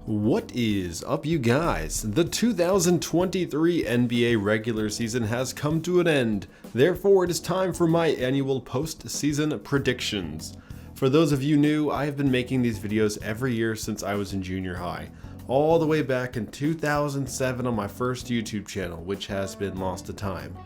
What is up, you guys? The 2023 NBA regular season has come to an end. Therefore, it is time for my annual postseason predictions. For those of you new, I have been making these videos every year since I was in junior high, all the way back in 2007 on my first YouTube channel, which has been lost to time.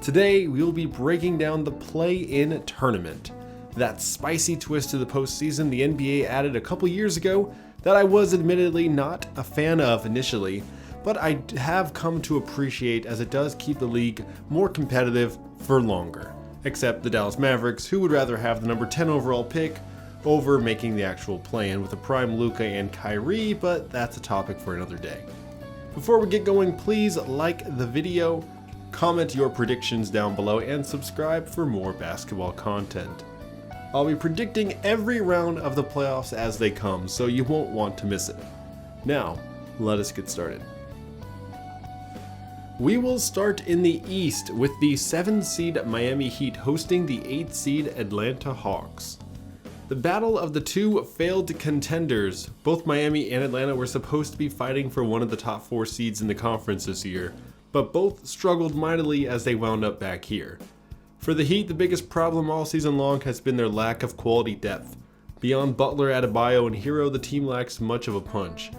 Today, we will be breaking down the play-in tournament. That spicy twist to the postseason the NBA added a couple years ago that I was admittedly not a fan of initially, but I have come to appreciate as it does keep the league more competitive for longer. Except the Dallas Mavericks, who would rather have the number 10 overall pick over making the actual play-in with a prime Luka and Kyrie, but that's a topic for another day. Before we get going, please like the video, comment your predictions down below, and subscribe for more basketball content. I'll be predicting every round of the playoffs as they come, so you won't want to miss it. Now, let us get started. We will start in the East with the 7-seed Miami Heat hosting the 8-seed Atlanta Hawks. The battle of the two failed contenders. Both Miami and Atlanta were supposed to be fighting for one of the top 4 seeds in the conference this year, but both struggled mightily as they wound up back here. For the Heat, the biggest problem all season long has been their lack of quality depth. Beyond Butler, Adebayo, and Hero, the team lacks much of a punch.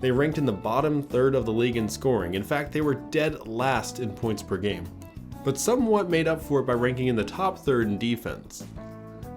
They ranked in the bottom third of the league in scoring. In fact, they were dead last in points per game, but somewhat made up for it by ranking in the top third in defense.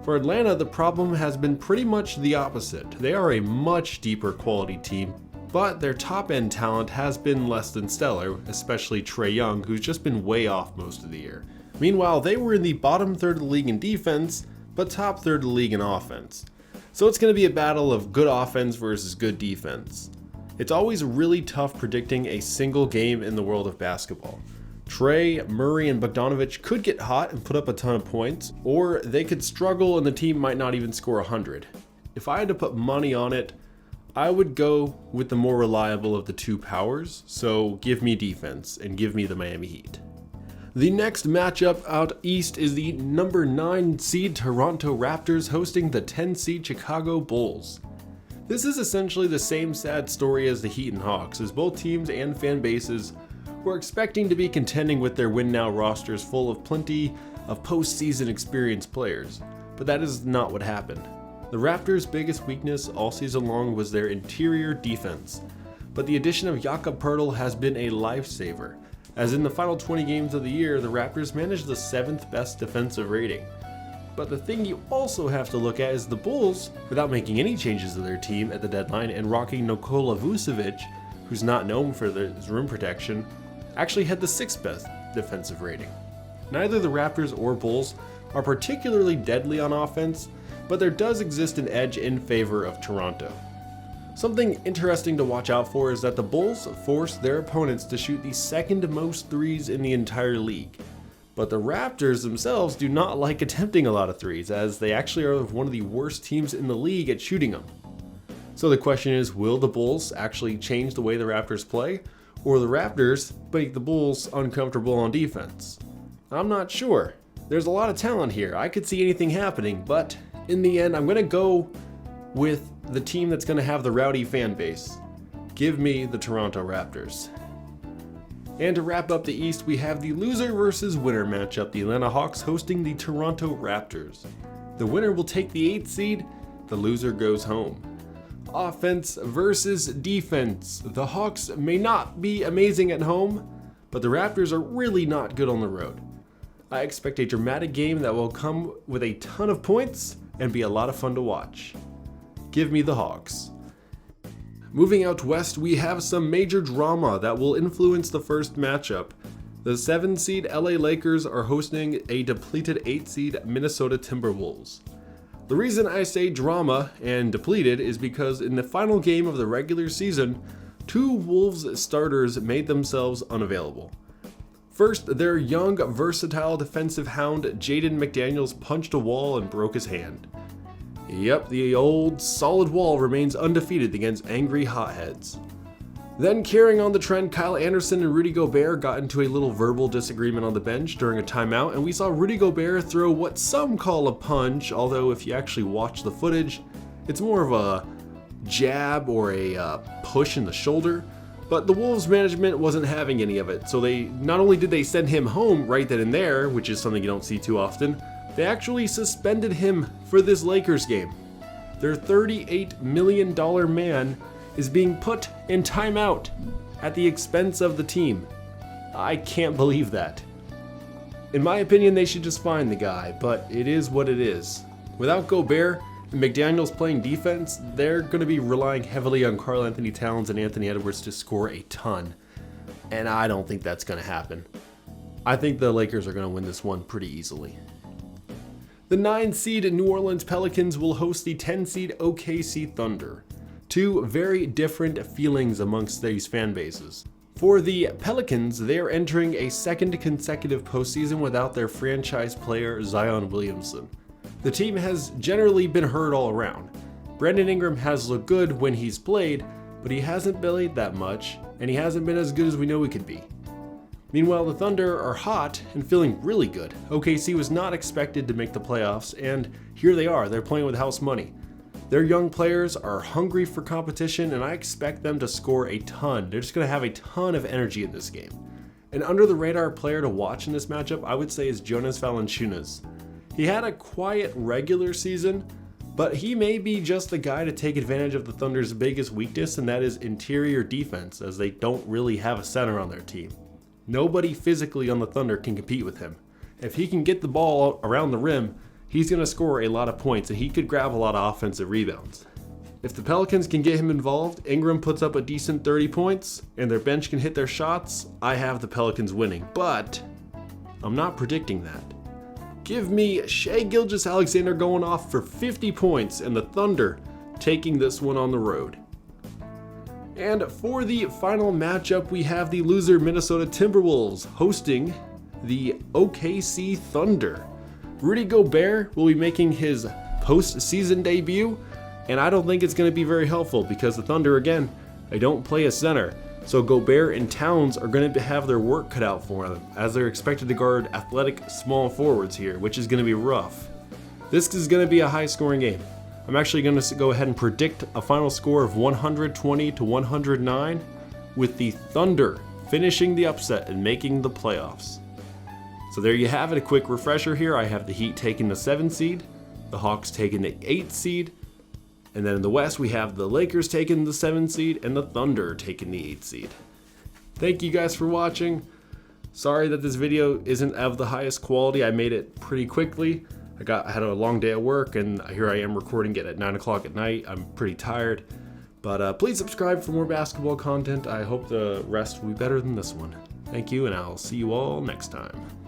For Atlanta, the problem has been pretty much the opposite. They are a much deeper quality team, but their top-end talent has been less than stellar, especially Trae Young, who's just been way off most of the year. Meanwhile, they were in the bottom third of the league in defense, but top third of the league in offense. So it's going to be a battle of good offense versus good defense. It's always really tough predicting a single game in the world of basketball. Trae, Murray, and Bogdanovic could get hot and put up a ton of points, or they could struggle and the team might not even score 100. If I had to put money on it, I would go with the more reliable of the two powers, so give me defense and give me the Miami Heat. The next matchup out east is the number 9 seed Toronto Raptors hosting the 10 seed Chicago Bulls. This is essentially the same sad story as the Heat and Hawks, as both teams and fan bases were expecting to be contending with their win now rosters full of plenty of postseason experienced players, but that is not what happened. The Raptors' biggest weakness all season long was their interior defense, but the addition of Jakob Poeltl has been a lifesaver, as in the final 20 games of the year, the Raptors managed the 7th best defensive rating. But the thing you also have to look at is the Bulls, without making any changes to their team at the deadline and rocking Nikola Vucevic, who's not known for his rim protection, actually had the 6th best defensive rating. Neither the Raptors or Bulls are particularly deadly on offense, but there does exist an edge in favor of Toronto. Something interesting to watch out for is that the Bulls force their opponents to shoot the second most threes in the entire league. But the Raptors themselves do not like attempting a lot of threes, as they actually are one of the worst teams in the league at shooting them. So the question is, will the Bulls actually change the way the Raptors play, or the Raptors make the Bulls uncomfortable on defense? I'm not sure. There's a lot of talent here. I could see anything happening, but in the end, I'm going to go with the team that's going to have the rowdy fan base. Give me the Toronto Raptors. And to wrap up the East, we have the loser versus winner matchup, the Atlanta Hawks hosting the Toronto Raptors. The winner will take the 8th seed, the loser goes home. Offense versus defense. The Hawks may not be amazing at home, but the Raptors are really not good on the road. I expect a dramatic game that will come with a ton of points and be a lot of fun to watch. Give me the Hawks. Moving out west, we have some major drama that will influence the first matchup. The 7-seed LA Lakers are hosting a depleted 8-seed Minnesota Timberwolves. The reason I say drama and depleted is because in the final game of the regular season, 2 Wolves starters made themselves unavailable. First, their young, versatile defensive hound Jaden McDaniels punched a wall and broke his hand. Yep, the old solid wall remains undefeated against angry hotheads. Then carrying on the trend, Kyle Anderson and Rudy Gobert got into a little verbal disagreement on the bench during a timeout, and we saw Rudy Gobert throw what some call a punch, although if you actually watch the footage, it's more of a jab or a push in the shoulder. But the Wolves management wasn't having any of it, so they not only did they send him home right then and there, which is something you don't see too often, they actually suspended him for this Lakers game. Their $38 million man is being put in timeout at the expense of the team. I can't believe that. In my opinion, they should just fine the guy, but it is what it is. Without Gobert and McDaniels playing defense, they're going to be relying heavily on Karl-Anthony Towns and Anthony Edwards to score a ton. And I don't think that's going to happen. I think the Lakers are going to win this one pretty easily. The 9 seed New Orleans Pelicans will host the 10 seed OKC Thunder. Two very different feelings amongst these fan bases. For the Pelicans, they are entering a second consecutive postseason without their franchise player Zion Williamson. The team has generally been hurt all around. Brandon Ingram has looked good when he's played, but he hasn't played that much, and he hasn't been as good as we know he could be. Meanwhile, the Thunder are hot and feeling really good. OKC was not expected to make the playoffs, and here they are. They're playing with house money. Their young players are hungry for competition, and I expect them to score a ton. They're just going to have a ton of energy in this game. An under-the-radar player to watch in this matchup, I would say, is Jonas Valanciunas. He had a quiet regular season, but he may be just the guy to take advantage of the Thunder's biggest weakness, and that is interior defense, as they don't really have a center on their team. Nobody physically on the Thunder can compete with him. If he can get the ball around the rim, he's going to score a lot of points, and he could grab a lot of offensive rebounds. If the Pelicans can get him involved, Ingram puts up a decent 30 points, and their bench can hit their shots, I have the Pelicans winning. But I'm not predicting that. Give me Shai Gilgeous-Alexander going off for 50 points and the Thunder taking this one on the road. And for the final matchup, we have the loser Minnesota Timberwolves hosting the OKC Thunder. Rudy Gobert will be making his postseason debut, and I don't think it's going to be very helpful because the Thunder, again, they don't play a center. So Gobert and Towns are going to have their work cut out for them, as they're expected to guard athletic small forwards here, which is going to be rough. This is going to be a high-scoring game. I'm actually going to go ahead and predict a final score of 120 to 109, with the Thunder finishing the upset and making the playoffs. So there you have it, a quick refresher here. I have the Heat taking the 7 seed, the Hawks taking the 8 seed, and then in the West, we have the Lakers taking the 7 seed and the Thunder taking the 8 seed. Thank you guys for watching. Sorry that this video isn't of the highest quality. I made it pretty quickly. I had a long day at work, and here I am recording it at 9 o'clock at night. I'm pretty tired. But please subscribe for more basketball content. I hope the rest will be better than this one. Thank you, and I'll see you all next time.